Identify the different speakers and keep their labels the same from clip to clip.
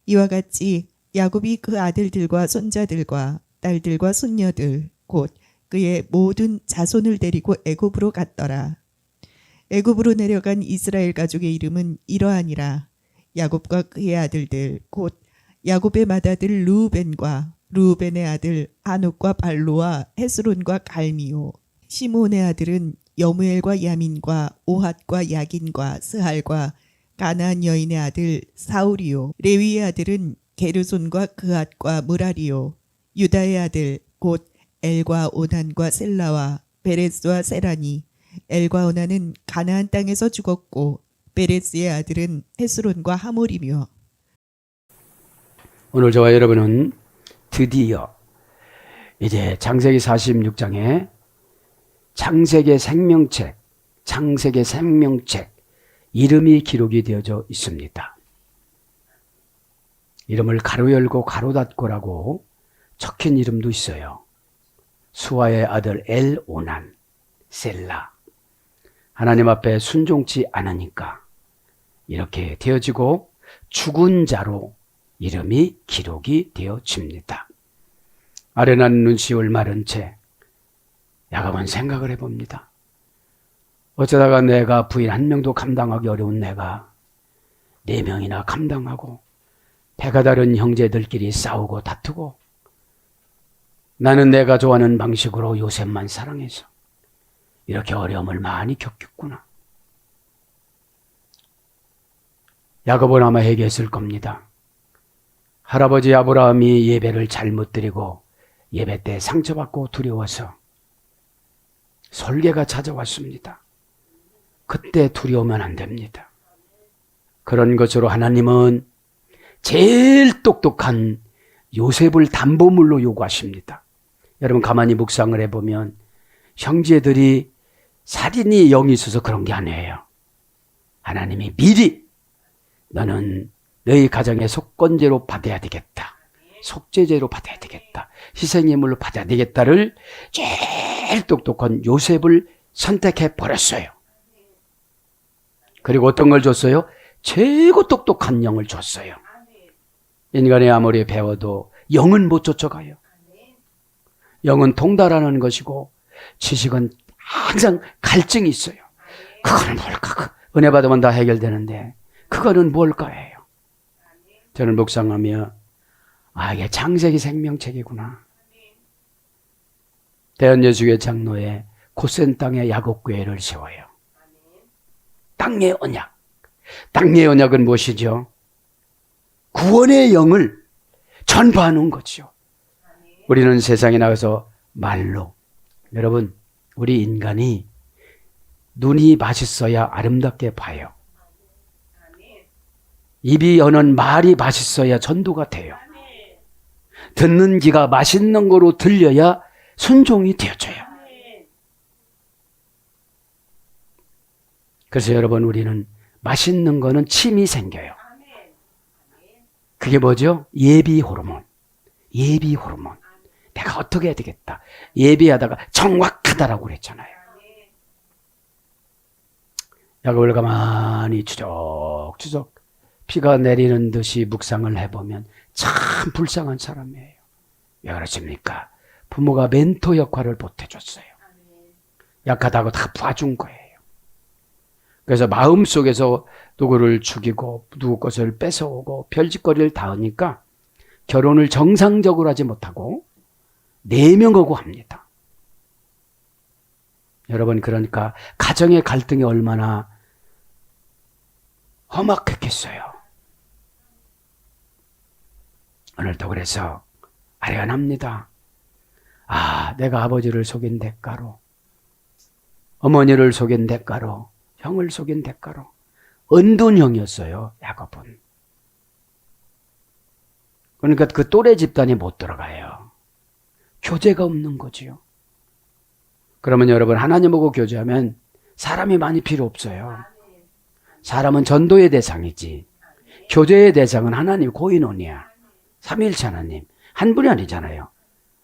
Speaker 1: 이와 같이 야곱이 그 아들들과 손자들과 딸들과 손녀들 곧 그의 모든 자손을 데리고 애굽으로 갔더라. 애굽으로 내려간 이스라엘 가족의 이름은 이러하니라. 야곱과 그의 아들들 곧 야곱의 맏아들 르우벤과 르우벤의 아들 하녹과 발로와 헤스론과 갈미요. 시므온의 아들은 여무엘과 야민과 오핫과 야긴과 스할과 가나안 여인의 아들 사울이요. 레위의 아들은 게르손과 그핫과 무라리요. 유다의 아들 곧 엘과 오난과 셀라와 베레스와 세라니. 엘과 오난은 가나안 땅에서 죽었고 베레스의 아들은 헤스론과 하몰이며.
Speaker 2: 오늘 저와 여러분은 드디어 이제 창세기 46장에 창세기 생명책 이름이 기록이 되어져 있습니다. 이름을 가로 열고 가로 닫고라고 적힌 이름도 있어요. 수아의 아들 엘오난, 셀라. 하나님 앞에 순종치 않으니까 이렇게 되어지고 죽은 자로 이름이 기록이 되어집니다. 아련한 눈시울 마른 채 야곱은 생각을 해봅니다. 어쩌다가 내가 부인 한 명도 감당하기 어려운 내가 4명이나 감당하고 배가 다른 형제들끼리 싸우고 다투고 나는 내가 좋아하는 방식으로 요셉만 사랑해서 이렇게 어려움을 많이 겪겠구나. 야곱은 아마 회개했을 겁니다. 할아버지 아브라함이 예배를 잘못 드리고 예배 때 상처받고 두려워서 설계가 찾아왔습니다. 그때 두려우면 안 됩니다. 그런 것으로 하나님은 제일 똑똑한 요셉을 담보물로 요구하십니다. 여러분 가만히 묵상을 해보면 형제들이 살인이 영이 있어서 그런 게 아니에요. 하나님이 미리 너는 너희 가정의 속건제로 받아야 되겠다. 속죄제로 받아야 되겠다. 희생예물로 받아야 되겠다를 제일 똑똑한 요셉을 선택해 버렸어요. 그리고 어떤 걸 줬어요? 최고 똑똑한 영을 줬어요. 인간이 아무리 배워도 영은 못 쫓아가요. 영은 통달하는 것이고 지식은 항상 갈증이 있어요. 그거는 뭘까? 은혜 받으면 다 해결되는데 그거는 뭘까예요. 저는 묵상하며 이게 창세기 생명책이구나. 대한예수교회 장로에 고센 땅에 야곱교회를 세워요. 땅의 언약. 땅의 언약은 무엇이죠? 구원의 영을 전파하는 거죠. 우리는 세상에 나가서 말로, 여러분 우리 인간이 눈이 맛있어야 아름답게 봐요. 입이 여는 말이 맛있어야 전도가 돼요. 듣는 귀가 맛있는 거로 들려야 순종이 되어져요. 그래서 여러분 우리는 맛있는 거는 침이 생겨요. 그게 뭐죠? 예비 호르몬. 예비 호르몬. 내가 어떻게 해야 되겠다. 예비하다가 정확하다라고 그랬잖아요. 야곱을 가만히 추적추적 비가 내리는 듯이 묵상을 해보면 참 불쌍한 사람이에요. 왜 그러십니까? 부모가 멘토 역할을 못해줬어요. 약하다고 다 봐준 거예요. 그래서 마음속에서 누구를 죽이고 누구 것을 뺏어오고 별짓거리를 다 하니까 결혼을 정상적으로 하지 못하고 4명하고 합니다. 여러분 그러니까 가정의 갈등이 얼마나 험악했겠어요. 오늘도 그래서 아련합니다. 내가 아버지를 속인 대가로, 어머니를 속인 대가로, 형을 속인 대가로 은둔 형이었어요. 야곱은. 그러니까 그 또래 집단이 못 들어가요. 교제가 없는 거지요. 그러면 여러분 하나님하고 교제하면 사람이 많이 필요 없어요. 사람은 전도의 대상이지 교제의 대상은 하나님 고인원이야. 삼위일체 하나님 한 분이 아니잖아요.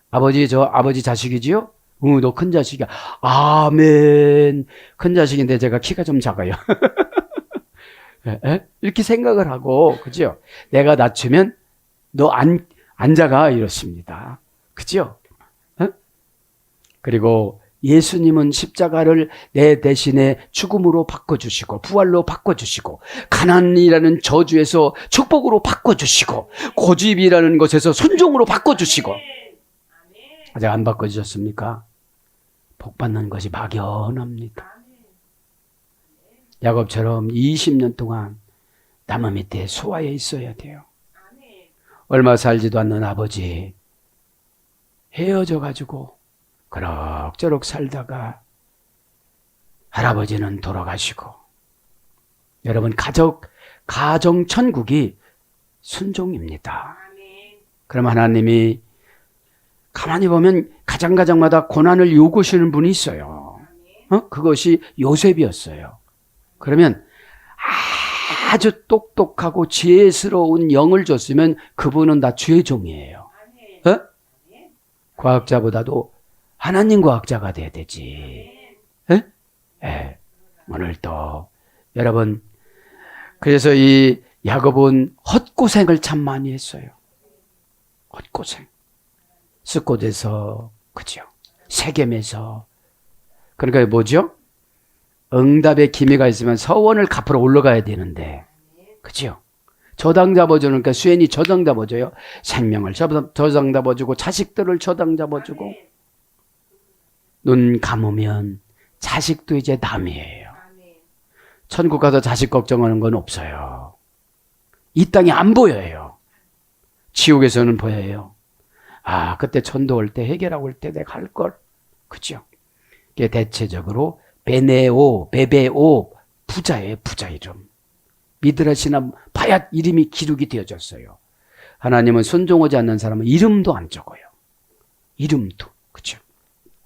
Speaker 2: 아버지 저 아버지 자식이지요? 너 큰 자식이야. 아멘. 큰 자식인데 제가 키가 좀 작아요. 이렇게 생각을 하고, 그죠? 내가 다치면 너 앉아가 이렇습니다. 그죠? 그리고 예수님은 십자가를 내 대신에 죽음으로 바꿔주시고 부활로 바꿔주시고 가난이라는 저주에서 축복으로 바꿔주시고 고집이라는 것에서 순종으로 바꿔주시고 아직 안 바꿔주셨습니까? 복 받는 것이 막연합니다. 야곱처럼 20년 동안 나무 밑에 수하에 있어야 돼요. 얼마 살지도 않는 아버지 헤어져 가지고 그럭저럭 살다가 할아버지는 돌아가시고 여러분 가정 천국이 순종입니다. 그럼 하나님이 가만히 보면 가정마다 고난을 요구하시는 분이 있어요. 그것이 요셉이었어요. 그러면 아주 똑똑하고 지혜스러운 영을 줬으면 그분은 다 주의 종이에요. 과학자보다도 하나님 과학자가 돼야 되지. 오늘도 여러분 그래서 이 야곱은 헛고생을 참 많이 했어요. 헛고생. 스콧에서 그죠? 세겜에서 그러니까 뭐죠? 응답의 기미가 있으면 서원을 갚으러 올라가야 되는데 그죠? 저당 잡아주니까 수연이 저당 잡아줘요. 생명을 저당 잡아주고 자식들을 저당 잡아주고 눈 감으면 자식도 이제 남이에요. 천국 가서 자식 걱정하는 건 없어요. 이 땅이 안 보여요. 지옥에서는 보여요. 아, 그때 천도 올 때 해결하고 올 때 내가 할 걸. 그죠? 이게 대체적으로 베네오, 베베오, 부자예요, 부자 이름. 미드라시나 바얏 이름이 기록이 되어졌어요. 하나님은 순종하지 않는 사람은 이름도 안 적어요. 이름도. 그죠?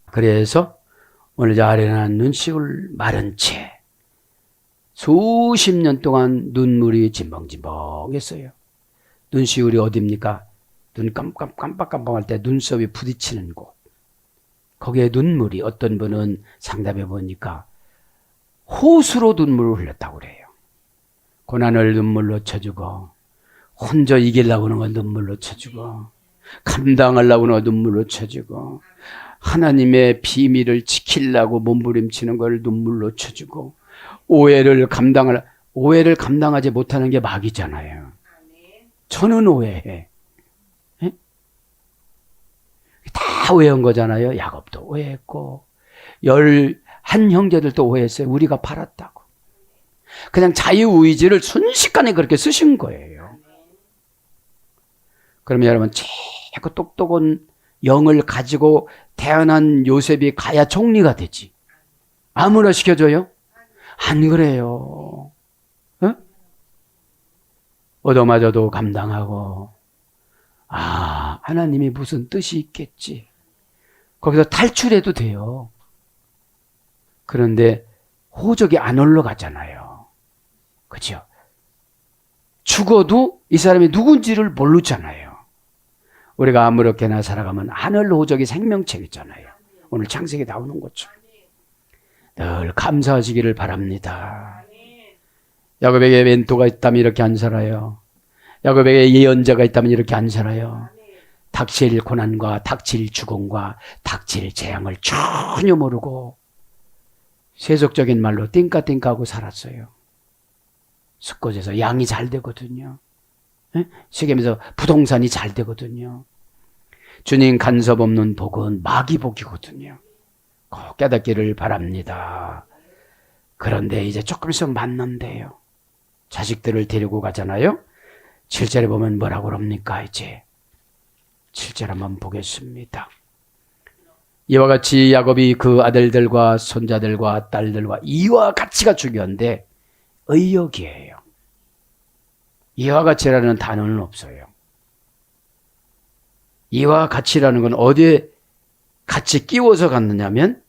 Speaker 2: 그래서 오늘 저 아련한 눈시울 마른 채 수십 년 동안 눈물이 진벙진벙했어요. 눈시울이 어디입니까? 눈 깜빡깜빡할 때 눈썹이 부딪히는 곳. 거기에 눈물이 어떤 분은 상담해 보니까 호수로 눈물을 흘렸다고 그래요. 고난을 눈물로 쳐주고 혼자 이기려고 하는 건 눈물로 쳐주고 감당하려고 하는 건 눈물로 쳐주고 하나님의 비밀을 지키려고 몸부림치는 걸 눈물로 쳐주고 오해를 감당하지 못하는 게 막이잖아요. 저는 오해해. 다 오해한 거잖아요. 야곱도 오해했고 11 형제들도 오해했어요. 우리가 팔았다고. 그냥 자유의지를 순식간에 그렇게 쓰신 거예요. 그러면 여러분 최고 똑똑한 영을 가지고 태어난 요셉이 가야 총리가 되지. 아무나 시켜줘요? 안 그래요. 얻어맞아도 감당하고 하나님이 무슨 뜻이 있겠지. 거기서 탈출해도 돼요. 그런데 호적이 안 올라가잖아요. 그죠? 죽어도 이 사람이 누군지를 모르잖아요. 우리가 아무렇게나 살아가면 하늘 호적이 생명체겠잖아요. 오늘 창세기에 나오는 것처럼. 늘 감사하시기를 바랍니다. 야곱에게 멘토가 있다면 이렇게 안 살아요. 야곱에게 예언자가 있다면 이렇게 안 살아요. 닥칠 고난과 닥칠 죽음과 닥칠 재앙을 전혀 모르고 세속적인 말로 띵까띵까하고 살았어요. 숫곳에서 양이 잘 되거든요. 세겜에서 부동산이 잘 되거든요. 주님 간섭 없는 복은 마귀 복이거든요. 꼭 깨닫기를 바랍니다. 그런데 이제 조금 있으면 만난대요. 자식들을 데리고 가잖아요. 7절에 보면 뭐라고 그럽니까? 이제 7절 한번 보겠습니다. 이와 같이 야곱이 그 아들들과 손자들과 딸들과 이와 같이가 중요한데 의역이에요. 이와 같이라는 단어는 없어요. 이와 같이라는 건 어디에 같이 끼워서 갔느냐면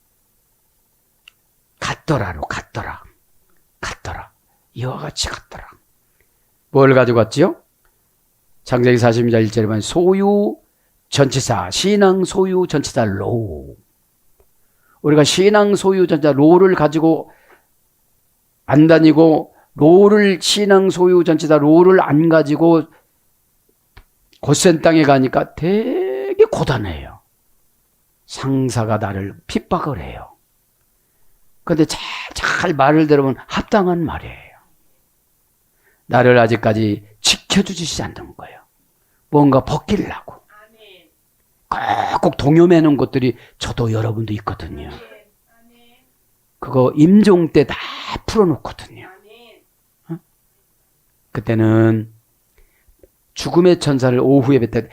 Speaker 2: 같더라로 같더라. 이와 같이 같더라. 뭘 가지고 갔지요? 창세기 40장 1절에 보면 소유 전치사, 신앙 소유 전치사 로. 우리가 신앙 소유 전치사 로를 가지고 안 다니고 롤을 신앙 소유 전체다 롤을 안 가지고 고센 땅에 가니까 되게 고단해요. 상사가 나를 핍박을 해요. 그런데 잘 말을 들으면 합당한 말이에요. 나를 아직까지 지켜주지 않는 거예요. 뭔가 벗기려고. 꼭 동요매는 곳들이 저도 여러분도 있거든요. 그거 임종 때 다 풀어놓거든요. 그때는 죽음의 천사를 오후에 뵐 때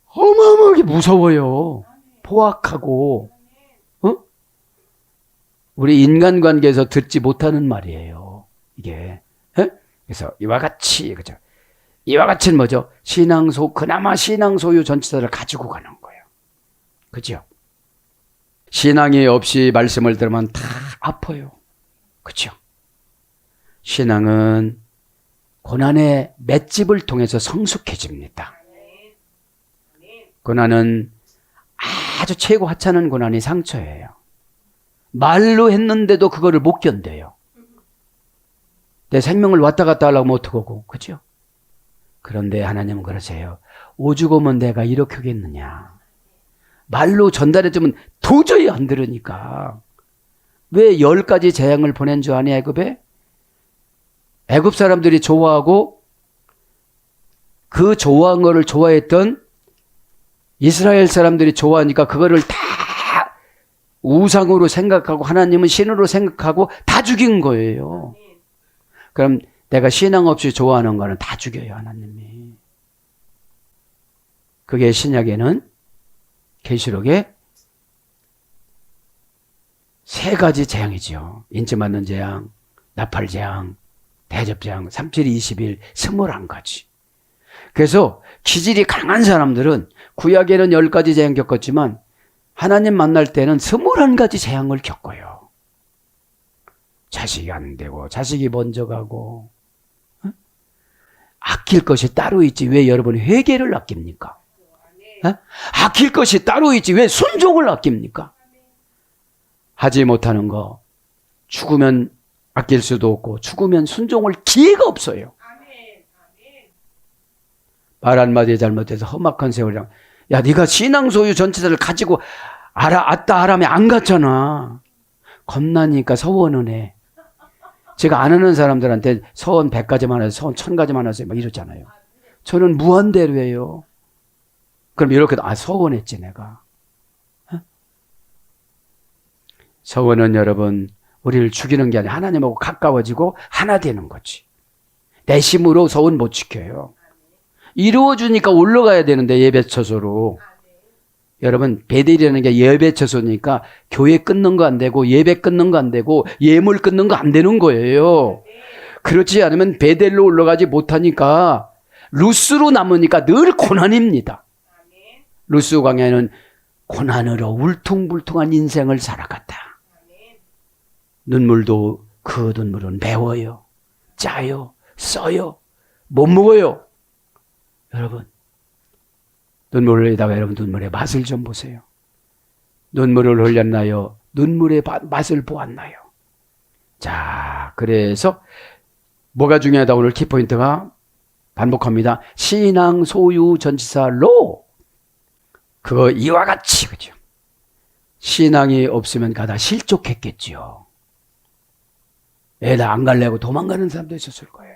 Speaker 2: 어마어마하게 무서워요. 포악하고 우리 인간관계에서 듣지 못하는 말이에요. 이게 그래서 이와 같이 그죠? 이와 같이는 뭐죠? 그나마 신앙 소유 전치사를 가지고 가는 거예요. 그죠? 신앙이 없이 말씀을 들으면 다 아파요. 그죠? 신앙은 고난의 맷집을 통해서 성숙해집니다. 고난은 아주 최고 하찮은 고난이 상처예요. 말로 했는데도 그거를 못 견뎌요. 내 생명을 왔다 갔다 하려고 못 하고, 그죠? 그런데 하나님은 그러세요. 오죽 오면 내가 이렇게 하겠느냐. 말로 전달해주면 도저히 안 들으니까. 왜 10가지 재앙을 보낸 줄 아니, 애굽에? 애굽 사람들이 좋아하고 그 좋아한 거를 좋아했던 이스라엘 사람들이 좋아하니까 그거를 다 우상으로 생각하고 하나님은 신으로 생각하고 다 죽인 거예요. 그럼 내가 신앙 없이 좋아하는 거는 다 죽여요, 하나님이. 그게 신약에는 계시록에 3가지 재앙이죠. 인치 맞는 재앙, 나팔 재앙, 대접재앙, 37, 21, 21가지. 그래서 기질이 강한 사람들은 구약에는 10가지 재앙 겪었지만 하나님 만날 때는 21가지 재앙을 겪어요. 자식이 안 되고 자식이 먼저 가고 아낄 것이 따로 있지 왜 여러분이 회개를 아낍니까? 아낄 것이 따로 있지 왜 순종을 아낍니까? 하지 못하는 거 죽으면 아낄 수도 없고 죽으면 순종할 기회가 없어요. 말 한마디에 잘못해서 험악한 세월이랑 야 네가 신앙 소유 전체를 가지고 아따 아람에 안 갔잖아. 겁나니까 서원은 해. 제가 안 하는 사람들한테 서원 100가지만 하세요. 서원 1000가지만 하세요. 막 이러잖아요. 저는 무한대로 해요. 그럼 이렇게 서원했지 내가. 서원은 여러분 우리를 죽이는 게 아니라 하나님하고 가까워지고 하나 되는 거지. 내 힘으로 서원 못 지켜요. 이루어주니까 올라가야 되는데 예배처소로. 여러분 베델이라는 게 예배처소니까 교회 끊는 거 안 되고 예배 끊는 거 안 되고 예물 끊는 거 안 되는 거예요. 그렇지 않으면 베델로 올라가지 못하니까 루스로 남으니까 늘 고난입니다. 루스 광야는 고난으로 울퉁불퉁한 인생을 살아갔다. 눈물도 그 눈물은 매워요. 짜요. 써요. 못 먹어요. 여러분 눈물을 흘리다가 여러분 눈물의 맛을 좀 보세요. 눈물을 흘렸나요? 눈물의 맛을 보았나요? 자, 그래서 뭐가 중요하다 오늘 키포인트가 반복합니다. 신앙 소유 전치사로 그거 이와 같이 그죠? 신앙이 없으면 가다 실족했겠지요. 애다 안 갈래고 도망가는 사람도 있었을 거예요.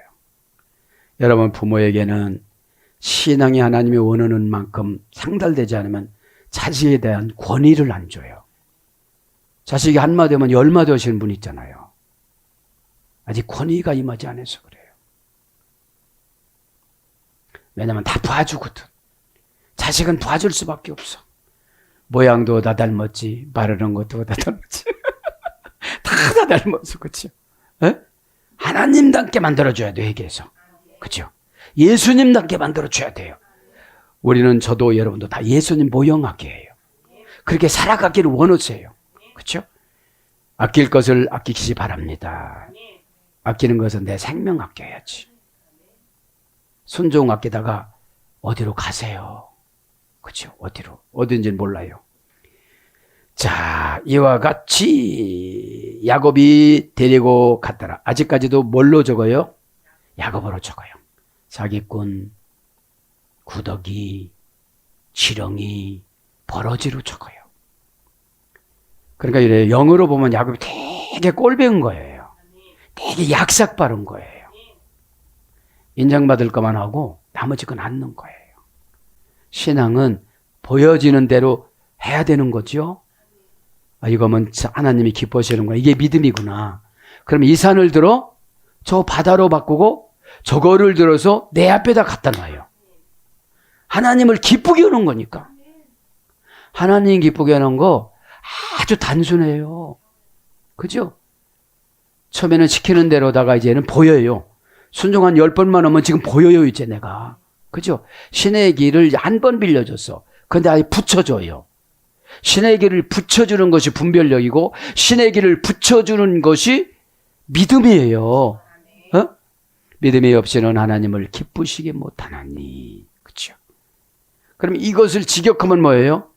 Speaker 2: 여러분 부모에게는 신앙이 하나님이 원하는 만큼 상달되지 않으면 자식에 대한 권위를 안 줘요. 자식이 한마디 하면 열마디 하시는 분 있잖아요. 아직 권위가 임하지 않아서 그래요. 왜냐하면 다 봐주거든. 자식은 봐줄 수밖에 없어. 모양도 다 닮았지, 바르는 것도 다 닮았지. 다 닮았어, 그렇죠? 하나님답게 만들어줘야 돼, 회개에서. 그렇죠? 예수님답게 만들어줘야 돼요. 우리는 저도 여러분도 다 예수님 모형하게 해요. 그렇게 살아가기를 원하세요. 그렇죠? 아낄 것을 아끼시기 바랍니다. 아끼는 것은 내 생명 아껴야지. 순종 아끼다가 어디로 가세요. 그렇죠? 어디로? 어딘지는 몰라요. 자, 이와 같이 야곱이 데리고 갔더라. 아직까지도 뭘로 적어요? 야곱으로 적어요. 사기꾼, 구더기, 지렁이, 버러지로 적어요. 그러니까 이래요. 영어로 보면 야곱이 되게 꼴배운 거예요. 되게 약삭 바른 거예요. 인정받을 것만 하고 나머지 건 않는 거예요. 신앙은 보여지는 대로 해야 되는 거죠. 아, 이거면 하나님이 기뻐하시는 거야. 이게 믿음이구나. 그럼 이 산을 들어 저 바다로 바꾸고 저거를 들어서 내 앞에다 갖다 놔요. 하나님을 기쁘게 하는 거니까. 하나님 기쁘게 하는 거 아주 단순해요. 그죠? 처음에는 시키는 대로다가 이제는 보여요. 순종 한 10번만 하면 지금 보여요, 이제 내가. 그죠? 신의 길을 한 번 빌려줬어. 근데 아예 붙여줘요. 신의 길을 붙여주는 것이 분별력이고, 신의 길을 붙여주는 것이 믿음이에요. 어? 믿음이 없이는 하나님을 기쁘시게 못하나니. 그죠? 그럼 이것을 직역하면 뭐예요?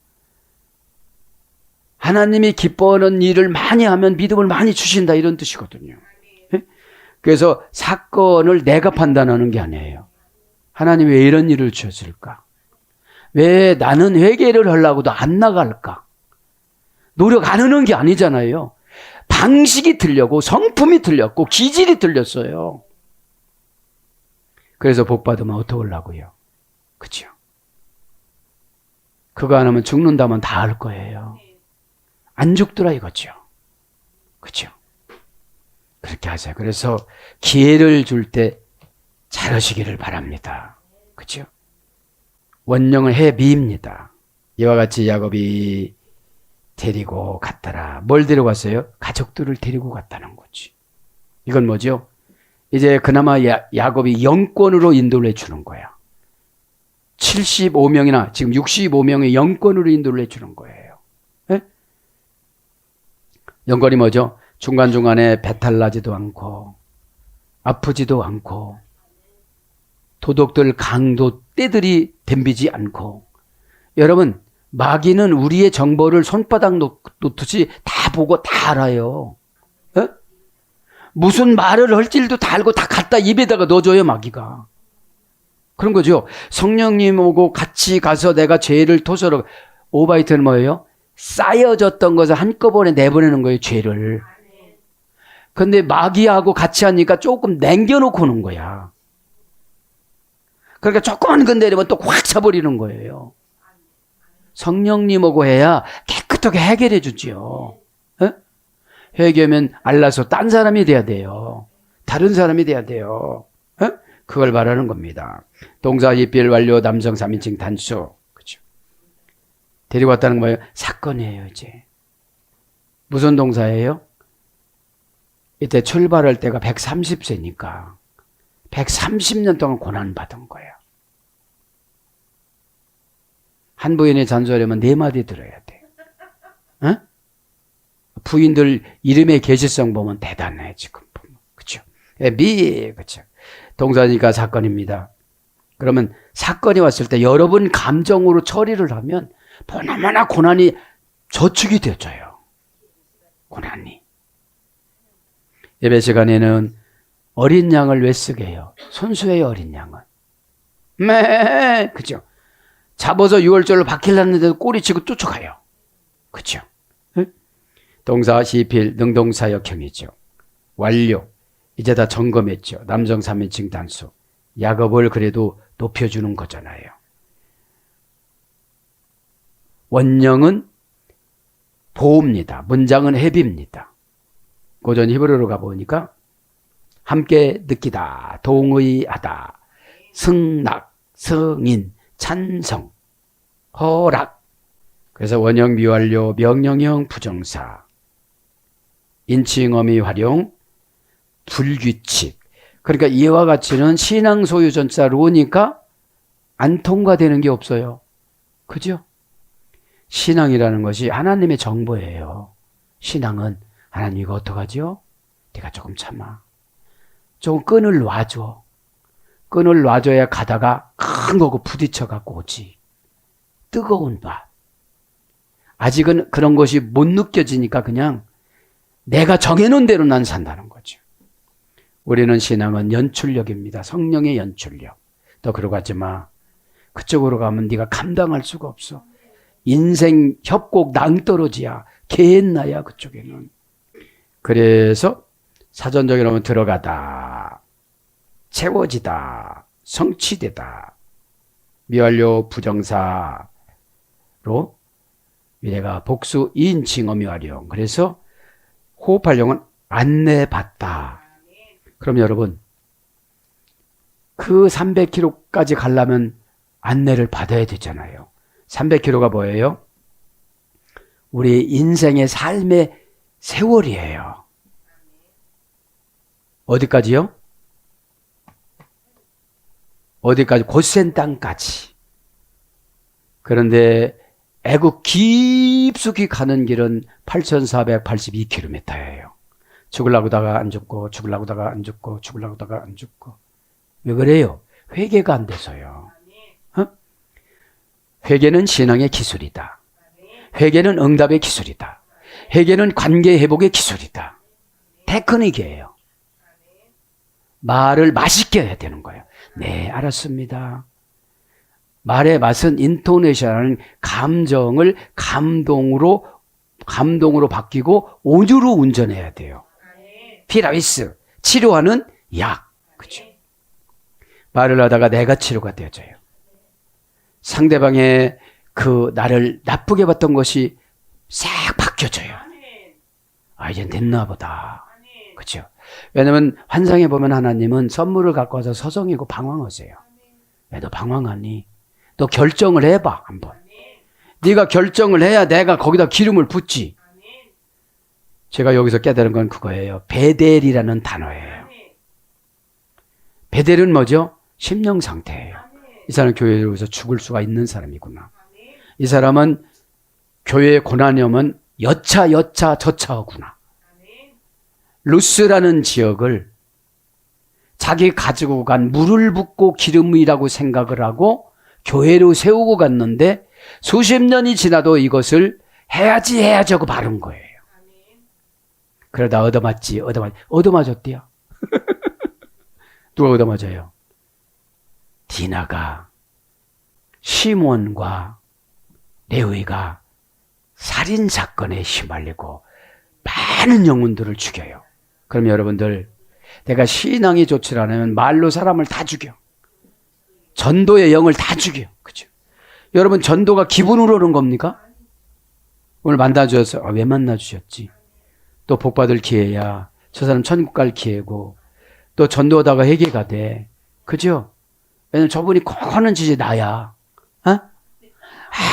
Speaker 2: 하나님이 기뻐하는 일을 많이 하면 믿음을 많이 주신다, 이런 뜻이거든요. 그래서 사건을 내가 판단하는 게 아니에요. 하나님이 왜 이런 일을 주셨을까? 왜 나는 회개를 하려고도 안 나갈까? 노력 안 하는 게 아니잖아요. 방식이 틀렸고 성품이 틀렸고 기질이 틀렸어요. 그래서 복 받으면 어떡하려고요? 그죠? 그거 안 하면 죽는다면 다 할 거예요. 안 죽더라 이거죠. 그죠? 그렇게 하세요. 그래서 기회를 줄 때 잘하시기를 바랍니다. 그죠? 원령을 해 미입니다. 이와 같이 야곱이 데리고 갔더라. 뭘 데리고 갔어요? 가족들을 데리고 갔다는 거지. 이건 뭐죠? 이제 그나마 야곱이 영권으로 인도를 해주는 거야. 75명이나 지금 65명의 영권으로 인도를 해주는 거예요. 네? 영권이 뭐죠? 중간중간에 배탈 나지도 않고 아프지도 않고 도둑들 강도 떼들이 덤비지 않고. 여러분, 마귀는 우리의 정보를 손바닥 놓듯이 다 보고 다 알아요. 에? 무슨 말을 할 줄도 다 알고 다 갖다 입에다가 넣어줘요, 마귀가. 그런 거죠. 성령님하고 같이 가서 내가 죄를 토설하고. 오바이트는 뭐예요? 쌓여졌던 것을 한꺼번에 내보내는 거예요, 죄를. 근데 마귀하고 같이 하니까 조금 남겨놓고 오는 거야. 그러니까 조그만 건 내리면 또 확 차버리는 거예요. 성령님하고 해야 깨끗하게 해결해 주지요. 회개하면 알라서 딴 사람이 돼야 돼요. 다른 사람이 돼야 돼요. 그걸 말하는 겁니다. 동사 이필 완료 남성 3인칭 단수. 그렇죠. 데리고 왔다는 거예요. 사건이에요, 이제. 무슨 동사예요? 이때 출발할 때가 130세니까 130년 동안 고난받은 거예요. 한 부인의 잔소리하면 4마디 들어야 돼. 어? 부인들 이름의 계시성 보면 대단해, 지금. 그쵸? 그쵸? 동사니까 사건입니다. 그러면 사건이 왔을 때 여러분 감정으로 처리를 하면 보나마나 고난이 저축이 되어져요. 고난이. 예배 시간에는 어린 양을 왜 쓰게 해요? 손수해요, 어린 양은. 그죠? 잡아서 6월절로 박힐랐는데도 꼬리치고 쫓아가요. 그죠? 동사 시필 능동사역형이죠. 완료. 이제 다 점검했죠. 남성 3인칭 단수. 야곱을 그래도 높여주는 거잖아요. 원령은 보호입니다. 문장은 해비입니다. 고전 히브리어로 가보니까 함께 느끼다, 동의하다, 승낙, 승인, 찬성, 허락. 그래서 원형 미완료, 명령형 부정사, 인칭어미 활용, 불규칙. 그러니까 이와 같이는 신앙 소유 전자로 오니까 안 통과되는 게 없어요. 그죠? 신앙이라는 것이 하나님의 정보예요. 신앙은 하나님 이거 어떡하죠? 네가 조금 참아. 조금 끈을 놔줘. 끈을 놔줘야 가다가 큰 거고 부딪혀 갖고 오지. 뜨거운 밥. 아직은 그런 것이 못 느껴지니까 그냥 내가 정해놓은 대로 난 산다는 거죠. 우리는 신앙은 연출력입니다. 성령의 연출력. 너 그러고 하지 마. 그쪽으로 가면 네가 감당할 수가 없어. 인생 협곡 낭떠러지야. 개나야 그쪽에는. 그래서 사전적으로 하면 들어가다, 채워지다, 성취되다. 미완료 부정사로 미래가 복수 2인칭 어미활용. 그래서 호흡활용은 안내받다. 그럼 여러분 그 300km까지 가려면 안내를 받아야 되잖아요. 300km가 뭐예요? 우리 인생의 삶의 세월이에요. 어디까지요? 어디까지? 곧센 땅까지. 그런데 애국 깊숙이 가는 길은 8,482km예요. 죽으려고다가 안 죽고, 죽으려고다가 안 죽고, 죽으려고다가 안 죽고. 왜 그래요? 회개가 안 돼서요. 어? 회개는 신앙의 기술이다. 회개는 응답의 기술이다. 회개는 관계 회복의 기술이다. 테크닉이에요. 말을 맛있게 해야 되는 거예요. 네, 알았습니다. 말의 맛은 인토네이션은 감정을 감동으로 바뀌고 온유로 운전해야 돼요. 피라위스, 치료하는 약. 그죠? 말을 하다가 내가 치료가 되어져요. 상대방의 그 나를 나쁘게 봤던 것이 싹 바뀌어져요. 아, 이제 됐나 보다. 그죠? 왜냐면 환상에 보면 하나님은 선물을 갖고 와서 서성이고 방황하세요. 왜 너 방황하니? 너 결정을 해봐 한번. 네가 결정을 해야 내가 거기다 기름을 붓지. 제가 여기서 깨달은 건 그거예요. 베델이라는 단어예요. 베델은 뭐죠? 심령 상태예요. 이 사람은 교회에서 죽을 수가 있는 사람이구나. 이 사람은 교회에 고난이 오면 여차하구나. 루스라는 지역을 자기 가지고 간 물을 붓고 기름이라고 생각을 하고 교회로 세우고 갔는데 수십 년이 지나도 이것을 해야지 하고 바른 거예요. 그러다 얻어맞았대요. 누가 얻어맞아요? 디나가, 시몬과 레위가 살인사건에 휘말리고 많은 영혼들을 죽여요. 그럼 여러분들, 내가 신앙이 좋지 않으면 말로 사람을 다 죽여. 전도의 영을 다 죽여. 그죠? 여러분, 전도가 기분으로 오는 겁니까? 오늘 만나주셔서, 왜 만나주셨지? 또 복받을 기회야. 저 사람 천국 갈 기회고. 또 전도하다가 회개가 돼. 그죠? 왜냐면 저분이 꼭 하는 짓이 나야. 어?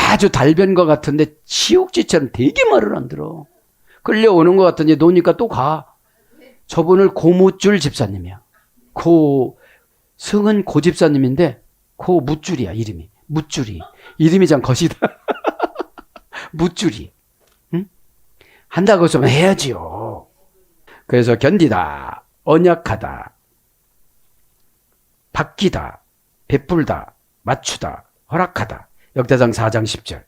Speaker 2: 아주 달변과 같은데 치욕지처럼 되게 말을 안 들어. 끌려오는 것 같은데 노니까 또 가. 저분을 고무줄 집사님이야. 성은 고 집사님인데 무줄이야 이름이. 무줄이. 이름이 참 거시다. 무줄이. 응? 한다고 하면 해야지요. 그래서 견디다, 언약하다, 바뀌다, 베풀다, 맞추다, 허락하다. 역대상 4장 10절.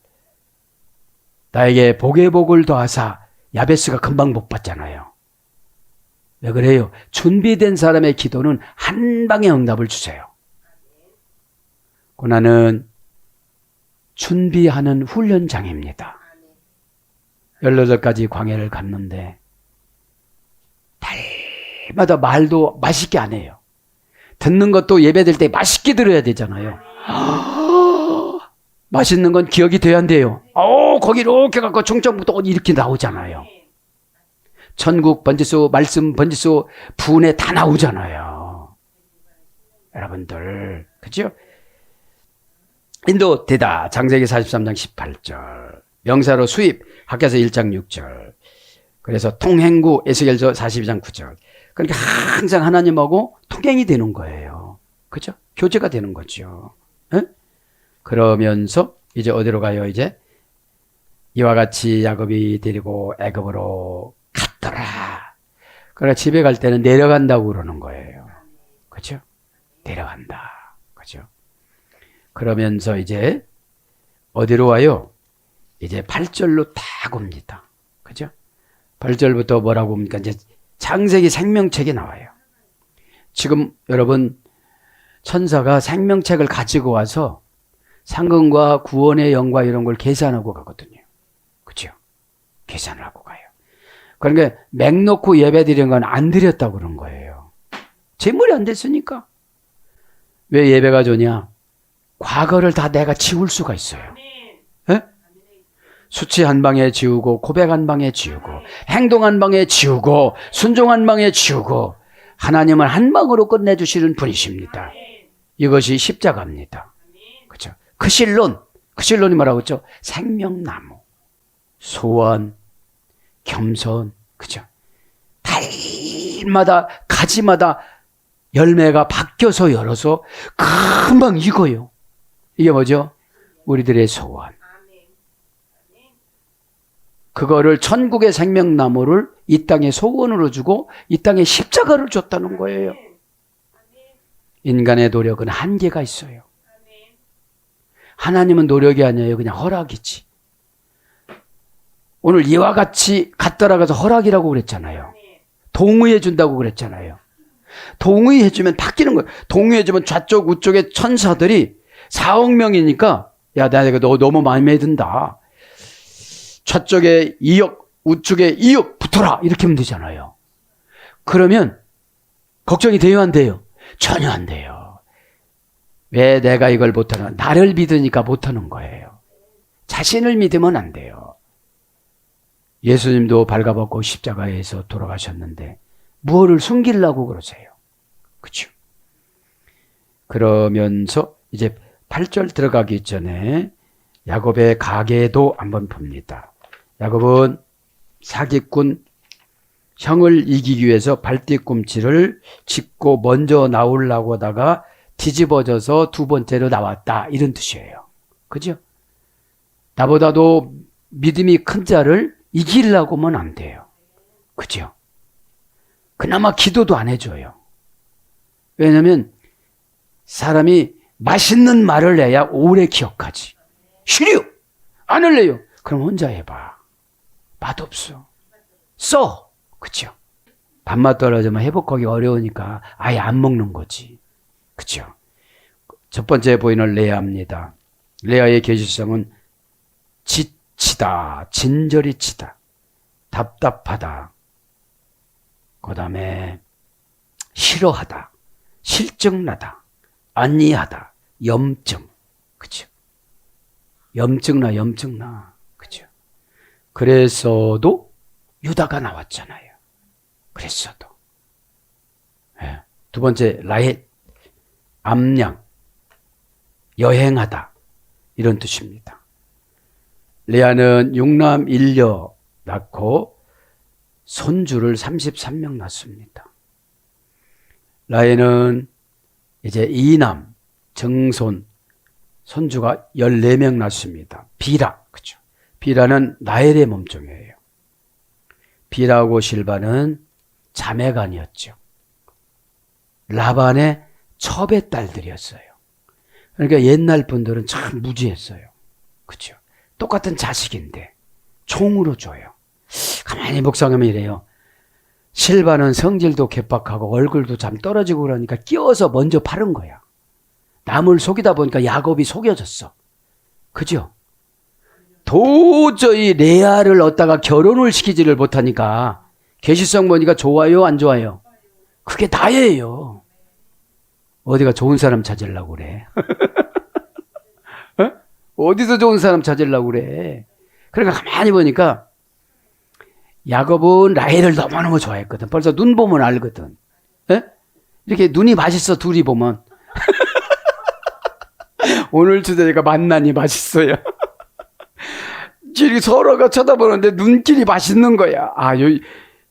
Speaker 2: 나에게 복의 복을 더하사. 야베스가 금방 복 받잖아요. 왜 그래요? 준비된 사람의 기도는 한 방에 응답을 주세요. 고난은 준비하는 훈련장입니다. 18가지 광야를 갔는데 달마다 말도 맛있게 안 해요. 듣는 것도 예배될 때 맛있게 들어야 되잖아요. 맛있는 건 기억이 돼야 한대요. 거기 이렇게 갖고 충청부터 이렇게 나오잖아요. 천국 번지수, 말씀 번지수, 분에 다 나오잖아요. 여러분들, 그죠? 인도 되다, 창세기 43장 18절. 명사로 수입, 학개서 1장 6절. 그래서 통행구, 에스겔서 42장 9절. 그러니까 항상 하나님하고 통행이 되는 거예요. 그죠? 교제가 되는 거죠. 에? 그러면서 이제 어디로 가요? 이제 이와 같이 야곱이 데리고 애굽으로 갔더라. 그러니까 집에 갈 때는 내려간다고 그러는 거예요. 그렇죠? 내려간다. 그렇죠? 그러면서 이제 어디로 와요? 이제 8절로 딱 옵니다. 그죠? 8절부터 뭐라고 옵니까? 이제 창세기 생명책에 나와요. 지금 여러분, 천사가 생명책을 가지고 와서 상금과 구원의 영과 이런 걸 계산하고 가거든요. 그죠? 계산을 하고 가요. 그러니까 맥 놓고 예배 드린 건 안 드렸다고 그런 거예요. 재물이 안 됐으니까. 왜 예배가 좋냐? 과거를 다 내가 지울 수가 있어요. 예? 수치 한 방에 지우고, 고백 한 방에 지우고, 행동 한 방에 지우고, 순종 한 방에 지우고, 하나님은 한 방으로 끝내주시는 분이십니다. 이것이 십자가입니다. 그죠? 그실론이 뭐라고 했죠? 생명나무, 소원, 겸손, 그죠? 달마다, 가지마다 열매가 바뀌어서 열어서 금방 익어요. 이게 뭐죠? 우리들의 소원. 그거를 천국의 생명나무를 이 땅에 소원으로 주고 이 땅에 십자가를 줬다는 거예요. 인간의 노력은 한계가 있어요. 하나님은 노력이 아니에요. 그냥 허락이지. 오늘 이와 같이 갔다라 가서 허락이라고 그랬잖아요. 동의해 준다고 그랬잖아요. 동의해 주면 바뀌는 거예요. 동의해 주면 좌쪽 우쪽의 천사들이 4억 명이니까 야, 내가 너 너무 마음에 든다. 좌쪽에 2억, 우측에 2억 붙어라. 이렇게 하면 되잖아요. 그러면 걱정이 돼요, 안 돼요? 전혀 안 돼요. 왜 내가 이걸 못하나? 나를 믿으니까 못하는 거예요. 자신을 믿으면 안 돼요. 예수님도 발가벗고 십자가에서 돌아가셨는데 무엇을 숨기려고 그러세요? 그렇죠? 그러면서 이제 8절 들어가기 전에 야곱의 가계도 한번 봅니다. 야곱은 사기꾼 형을 이기기 위해서 발뒤꿈치를 짚고 먼저 나오려고 하다가 뒤집어져서 두 번째로 나왔다. 이런 뜻이에요. 그죠? 나보다도 믿음이 큰 자를 이기려고 하면 안 돼요. 그죠? 그나마 기도도 안 해줘요. 왜냐면 사람이 맛있는 말을 해야 오래 기억하지. 싫어요. 안 할래요. 그럼 혼자 해봐. 맛없어. 써. 그죠? 밥맛 떨어지면 회복하기 어려우니까 아예 안 먹는 거지. 그죠? 첫 번째 부인은 레아입니다. 레아의 계시성은 지치다, 진저리 치다, 답답하다, 그 다음에 싫어하다, 실증나다, 안이하다, 염증. 그죠? 염증나. 그죠? 그래서도 유다가 나왔잖아요. 그랬어도. 네. 두 번째, 라헷, 암양, 여행하다. 이런 뜻입니다. 레아는 6남 1녀 낳고 손주를 33명 낳습니다. 라헬은 이제 2남, 정손, 손주가 14명 낳습니다. 비라, 그죠? 비라는 라헬의 몸종이에요. 비라하고 실바는 자매간이었죠. 라반의 첩의 딸들이었어요. 그러니까 옛날 분들은 참 무지했어요. 그죠? 똑같은 자식인데 총으로 줘요. 가만히 묵상하면 이래요. 실바는 성질도 개박하고 얼굴도 참 떨어지고 그러니까 끼워서 먼저 파는 거야. 남을 속이다 보니까 야곱이 속여졌어. 그죠? 도저히 레아를 얻다가 결혼을 시키지를 못하니까 계시성 보니까 좋아요, 안 좋아요? 그게 다예요. 어디가 좋은 사람 찾으려고 그래? 어? 어디서 좋은 사람 찾으려고 그래? 그러니까 가만히 보니까 야곱은 라헬을 너무너무 좋아했거든. 벌써 눈 보면 알거든. 에? 이렇게 눈이 맛있어, 둘이 보면. 오늘 주제가 만나니 맛있어요. 서로가 쳐다보는데 눈길이 맛있는 거야. 아,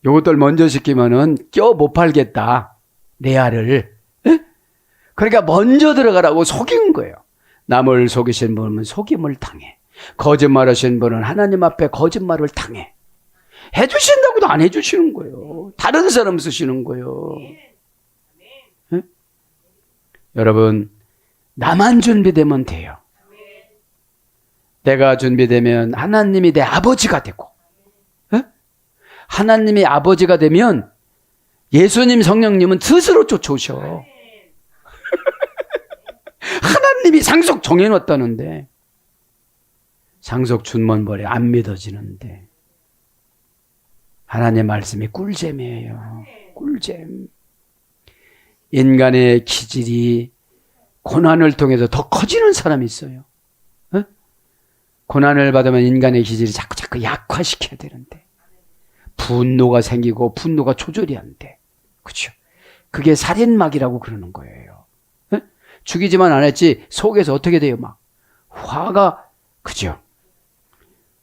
Speaker 2: 요것들 먼저 시키면은 껴 못 팔겠다. 레아를. 에? 그러니까 먼저 들어가라고 속인 거예요. 남을 속이신 분은 속임을 당해. 거짓말하신 분은 하나님 앞에 거짓말을 당해. 해주신다고도 안 해주시는 거예요. 다른 사람 쓰시는 거예요. 에? 여러분, 나만 준비되면 돼요. 때가 준비되면 하나님이 내 아버지가 되고, 에? 하나님이 아버지가 되면 예수님 성령님은 스스로 쫓아오셔. 하나님이 상속 정해놨다는데 상속 준먼벌에 안 믿어지는데 하나님의 말씀이 꿀잼이에요. 꿀잼. 인간의 기질이 고난을 통해서 더 커지는 사람이 있어요. 어? 고난을 받으면 인간의 기질이 자꾸 약화시켜야 되는데 분노가 생기고 분노가 조절이 안 돼. 그렇죠? 그게 살인막이라고 그러는 거예요. 어? 죽이지만 안 했지 속에서 어떻게 돼요? 막 화가. 그죠?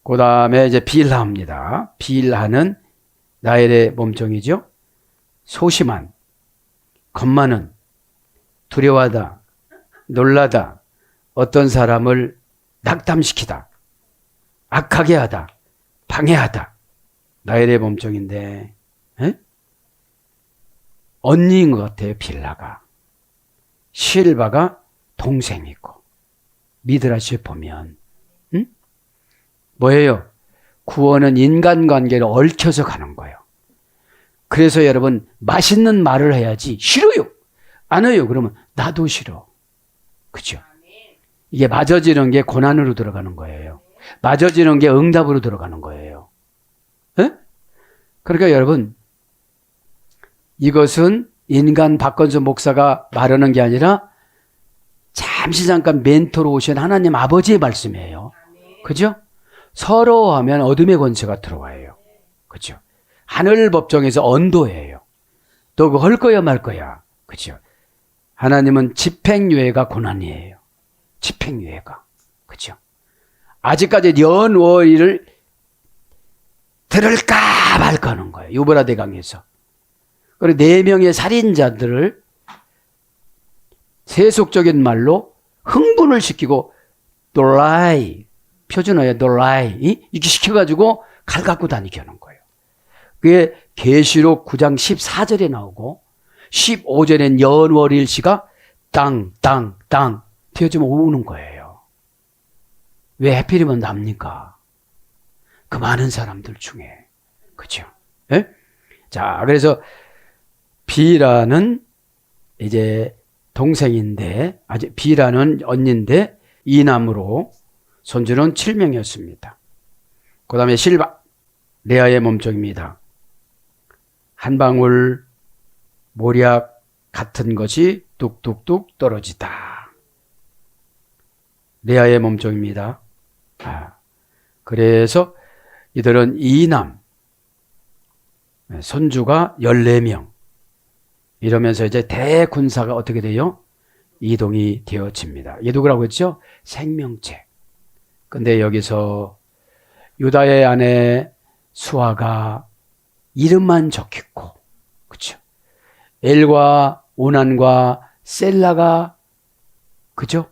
Speaker 2: 그 다음에 이제 빌하입니다. 빌하는 나엘의 몸종이죠. 소심한, 겁 많은, 두려워하다, 놀라다, 어떤 사람을 낙담시키다, 악하게 하다, 방해하다. 나엘의 몸종인데, 에? 언니인 것 같아요, 빌라가. 실바가 동생이고, 미드라시에 보면, 응? 뭐예요? 구원은 인간관계를 얽혀서 가는 거예요. 그래서 여러분 맛있는 말을 해야지. 싫어요. 안 해요. 그러면 나도 싫어. 그렇죠? 이게 맞아지는 게 고난으로 들어가는 거예요. 맞아지는 게 응답으로 들어가는 거예요. 에? 그러니까 여러분 이것은 인간 박건수 목사가 말하는 게 아니라 잠시 잠깐 멘토로 오신 하나님 아버지의 말씀이에요. 그죠? 서러워하면 어둠의 권세가 들어와요. 그렇죠? 하늘 법정에서 언도예요. 너 그거 할 거야 말 거야. 그렇죠? 하나님은 집행유예가 고난이에요. 집행유예가. 그렇죠? 아직까지 연월일을 들을까 말까 하는 거예요. 유브라 대강에서. 그리고 4명의 살인자들을 세속적인 말로 흥분을 시키고 놀라이 표준어에 놀라이 이렇게 시켜가지고 칼 갖고 다니게 하는 거예요. 그게 계시록 9장 14절에 나오고 15절엔 연월일 씨가 땅땅땅 튀어주면 오는 거예요. 왜 하필이면 납니까? 그 많은 사람들 중에. 그렇죠? 예? 자, 그래서 비라는 이제 동생인데 아직 비라는 언니인데 이남으로 손주는 7명이었습니다. 그 다음에 실바, 레아의 몸종입니다. 한 방울 모략 같은 것이 뚝뚝뚝 떨어지다. 레아의 몸종입니다. 그래서 이들은 이남, 손주가 14명. 이러면서 이제 대군사가 어떻게 돼요? 이동이 되어집니다. 이게 누구라고 했죠? 생명체. 근데 여기서 유다의 아내 수아가 이름만 적혔고, 그쵸? 엘과 오난과 셀라가, 그죠?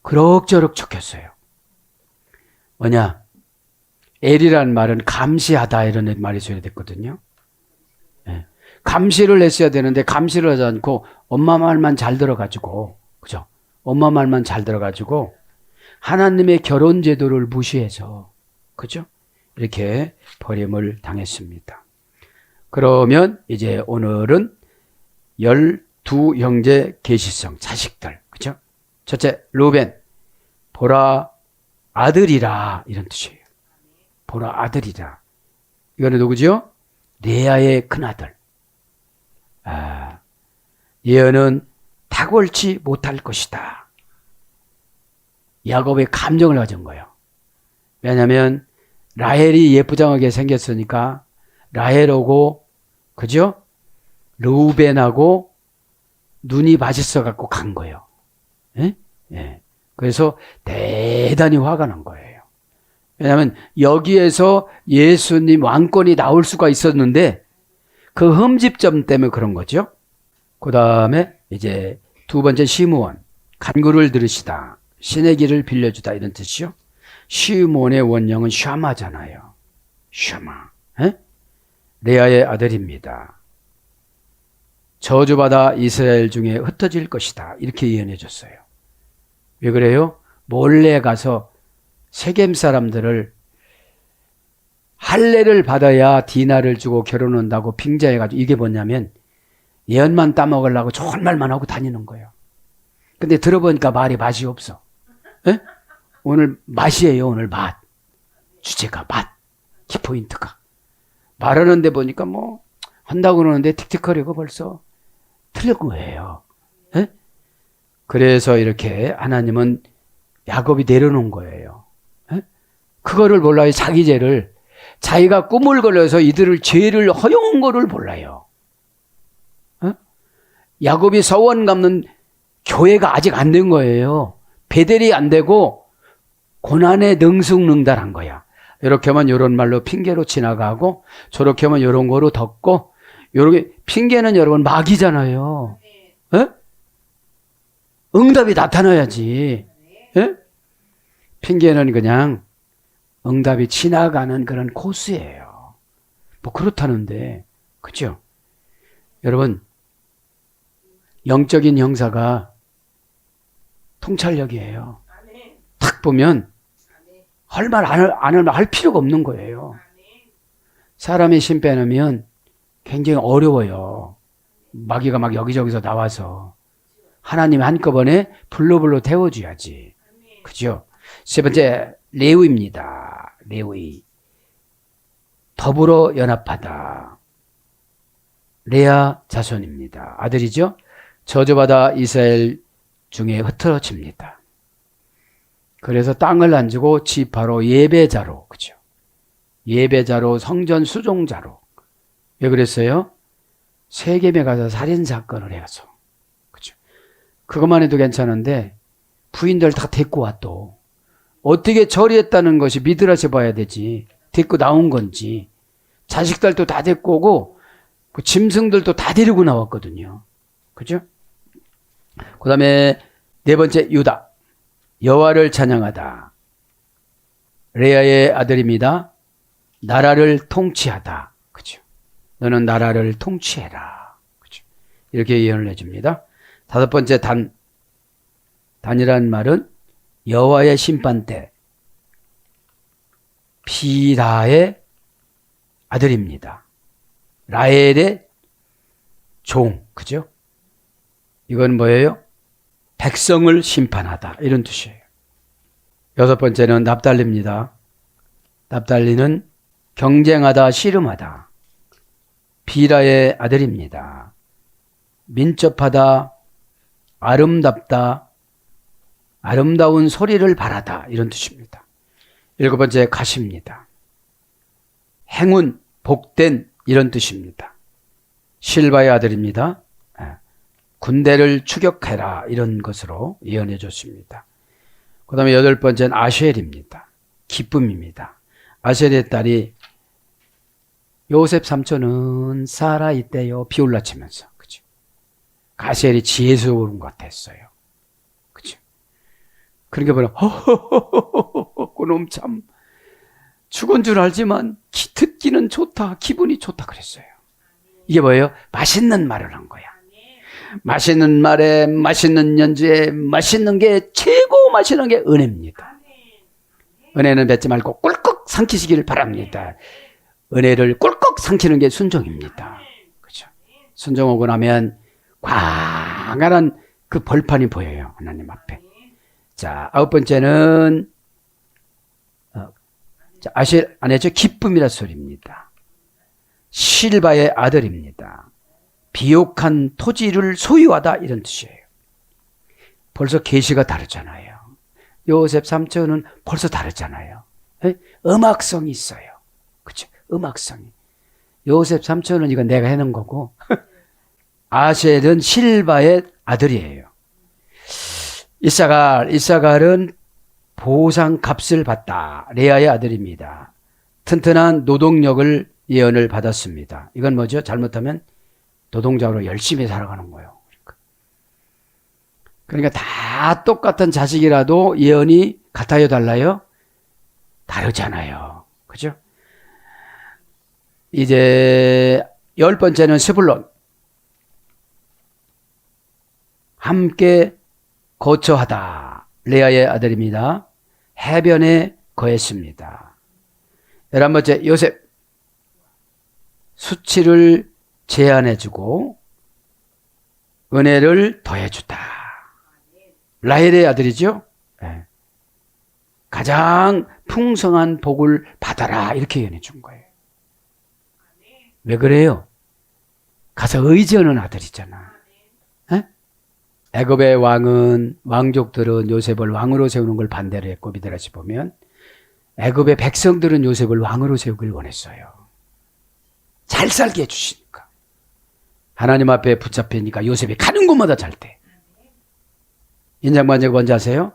Speaker 2: 그럭저럭 적혔어요. 뭐냐? 엘이란 말은 감시하다 이런 말이 써야 됐거든요. 네. 감시를 했어야 되는데 감시를 하지 않고 엄마 말만 잘 들어가지고, 그죠? 엄마 말만 잘 들어가지고 하나님의 결혼 제도를 무시해서, 그죠? 이렇게 버림을 당했습니다. 그러면 이제 오늘은 12형제 계시성 자식들, 그죠? 첫째 루벤, 보라 아들이라 이런 뜻이에요. 보라 아들이라. 이거는 누구죠? 레아의 큰아들. 예언은 탁월치 못할 것이다. 야곱의 감정을 가진 거예요. 왜냐하면 라헬이 예쁘장하게 생겼으니까 라헬하고, 그죠? 르우벤하고 눈이 맞았어 갖고 간 거예요. 예? 예. 그래서 대단히 화가 난 거예요. 왜냐하면 여기에서 예수님 왕권이 나올 수가 있었는데 그 흠집점 때문에 그런 거죠. 그 다음에 이제 두 번째 시므온, 간구를 들으시다, 신의 길을 빌려주다 이런 뜻이요. 시므온의 원형은 샤마잖아요. 샤마. 에? 레아의 아들입니다. 저주받아 이스라엘 중에 흩어질 것이다. 이렇게 예언해 줬어요. 왜 그래요? 몰래 가서 세겜 사람들을 할례를 받아야 디나를 주고 결혼한다고 빙자해가지고 이게 뭐냐면 예언만 따먹으려고 좋은 말만 하고 다니는 거예요. 근데 들어보니까 말이 맛이 없어. 에? 오늘 맛이에요. 오늘 맛. 주제가 맛. 키포인트가. 말하는데 보니까 뭐 한다고 그러는데 틱틱거리고 벌써 틀린 거예요. 에? 그래서 이렇게 하나님은 야곱이 내려놓은 거예요. 에? 그거를 몰라요. 자기 죄를. 자기가 꿈을 걸려서 이들을 죄를 허용한 거를 몰라요. 에? 야곱이 서원 갚는 교회가 아직 안 된 거예요. 베델이 안 되고 고난에 능숙능달한 거야. 이렇게 하면 이런 말로 핑계로 지나가고 저렇게 하면 이런 거로 덮고 요렇게 핑계는 여러분 막이잖아요. 에? 응답이 나타나야지. 에? 핑계는 그냥 응답이 지나가는 그런 코스예요. 뭐 그렇다는데 그죠? 여러분 영적인 형사가 통찰력이에요. 딱 보면 할 말 할 필요가 없는 거예요. 사람의 심 빼놓으면 굉장히 어려워요. 마귀가 막 여기저기서 나와서 하나님이 한꺼번에 불로불로 태워줘야지. 그죠? 세 번째 레위입니다. 레위. 더불어 연합하다. 레아 자손입니다. 아들이죠? 저주받아 이스라엘 중에 흩어집니다. 그래서 땅을 안 주고 지파로 예배자로, 그죠? 예배자로 성전 수종자로. 왜 그랬어요? 세겜에 가서 살인사건을 해서. 그죠? 그것만 해도 괜찮은데 부인들 다 데리고 와 또. 어떻게 처리했다는 것이 미드라시 봐야 되지. 데리고 나온 건지. 자식들도 다 데리고 오고 그 짐승들도 다 데리고 나왔거든요. 그죠? 그 다음에 네 번째 유다. 여호와를 찬양하다. 레아의 아들입니다. 나라를 통치하다. 그죠? 너는 나라를 통치해라. 그죠? 이렇게 예언을 해줍니다. 다섯 번째 단이라는 말은 여호와의 심판대. 비라의 아들입니다. 라헬의 종. 그죠? 이건 뭐예요? 백성을 심판하다. 이런 뜻이에요. 여섯 번째는 납달리입니다. 납달리는 경쟁하다, 씨름하다. 비라의 아들입니다. 민첩하다, 아름답다, 아름다운 소리를 바라다. 이런 뜻입니다. 일곱 번째 가시입니다. 행운, 복된 이런 뜻입니다. 실바의 아들입니다. 군대를 추격해라 이런 것으로 예언해 줬습니다. 그 다음에 여덟 번째는 아쉘입니다. 기쁨입니다. 아쉘의 딸이 요셉 삼촌은 살아있대요. 비올라치면서. 그죠? 아쉘이 지혜스러운 것 같았어요. 그죠? 그러니까 뭐라, 그놈 참 죽은 줄 알지만 듣기는 좋다. 기분이 좋다 그랬어요. 이게 뭐예요? 맛있는 말을 한 거야. 맛있는 말에, 맛있는 연주에, 맛있는 게, 최고 맛있는 게 은혜입니다. 은혜는 뱉지 말고 꿀꺽 삼키시기를 바랍니다. 은혜를 꿀꺽 삼키는 게 순종입니다. 그렇죠? 순종하고 나면 광활한 그 벌판이 보여요. 하나님 앞에. 자, 아홉 번째는 아실 안 했죠? 기쁨이라 소리입니다. 실바의 아들입니다. 비옥한 토지를 소유하다 이런 뜻이에요. 벌써 계시가 다르잖아요. 요셉 삼촌은 벌써 다르잖아요. 음악성이 있어요. 그렇죠? 음악성이. 요셉 삼촌은 이건 내가 해놓은 거고 아셀은 실바의 아들이에요. 이사갈은 보상 값을 받다. 레아의 아들입니다. 튼튼한 노동력을 예언을 받았습니다. 이건 뭐죠? 잘못하면 노동자로 열심히 살아가는 거예요. 그러니까 다 똑같은 자식이라도 예언이 같아요, 달라요? 다르잖아요. 그죠? 이제 열 번째는 스불론. 함께 거처하다. 레아의 아들입니다. 해변에 거했습니다. 11번째, 요셉. 수치를 제한해주고 은혜를 더해주다. 라헬의 아들이죠. 네. 가장 풍성한 복을 받아라 이렇게 예언해 준 거예요. 왜 그래요? 가서 의지하는 아들이잖아. 네? 애굽의 왕족들은 요셉을 왕으로 세우는 걸 반대로 했고, 미드라시 보면 애굽의 백성들은 요셉을 왕으로 세우길 원했어요. 잘 살게 해주시니까. 하나님 앞에 붙잡히니까 요셉이 가는 곳마다 잘 돼. 인장반제가 뭔지 아세요?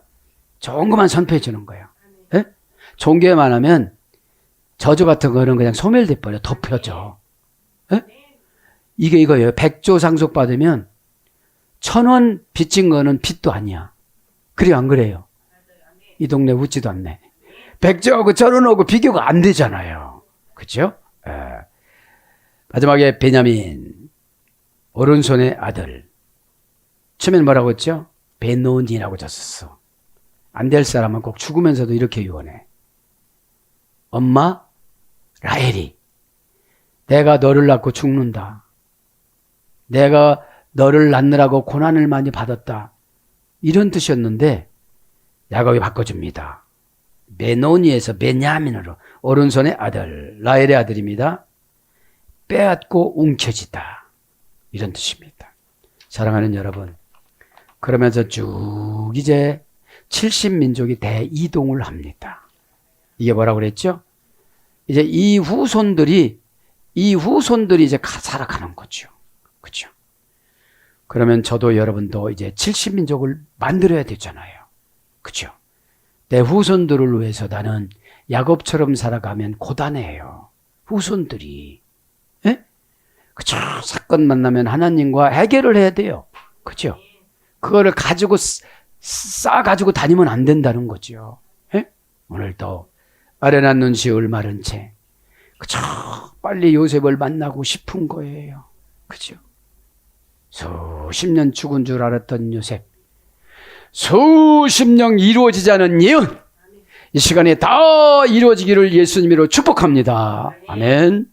Speaker 2: 좋은 것만 선포해 주는 거예요. 네? 좋은 게만 하면 저주 같은 거는 그냥 소멸돼 버려. 덮여져. 네? 이게 이거예요. 100조 상속 받으면 1000원 빚진 거는 빚도 아니야. 그래요, 안 그래요? 이 동네 웃지도 않네. 100조하고 1000원하고 비교가 안 되잖아요. 그렇죠? 마지막에 베냐민, 오른손의 아들. 처음엔 뭐라고 했죠? 베노니라고 졌었어. 안 될 사람은 꼭 죽으면서도 이렇게 유언해. 엄마 라헬이 내가 너를 낳고 죽는다. 내가 너를 낳느라고 고난을 많이 받았다. 이런 뜻이었는데 야곱이 바꿔줍니다. 베노니에서 베냐민으로 오른손의 아들, 라헬의 아들입니다. 빼앗고 움켜쥐다. 이런 뜻입니다. 사랑하는 여러분, 그러면서 쭉 이제 70민족이 대이동을 합니다. 이게 뭐라고 그랬죠? 이제 이 후손들이 이제 살아가는 거죠. 그렇죠? 그러면 저도 여러분도 이제 70민족을 만들어야 되잖아요. 그렇죠? 내 후손들을 위해서 나는 야곱처럼 살아가면 고단해요. 후손들이. 예? 그쵸? 사건 만나면 하나님과 해결을 해야 돼요. 그죠? 그거를 가지고 싸가지고 다니면 안 된다는 거죠. 예? 오늘도 아련한 눈 시울 마른 채 그쵸? 빨리 요셉을 만나고 싶은 거예요. 그죠? 수십 년 죽은 줄 알았던 요셉, 수십 년 이루어지지 않은 예언, 이 시간에 다 이루어지기를 예수님으로 축복합니다. 아멘.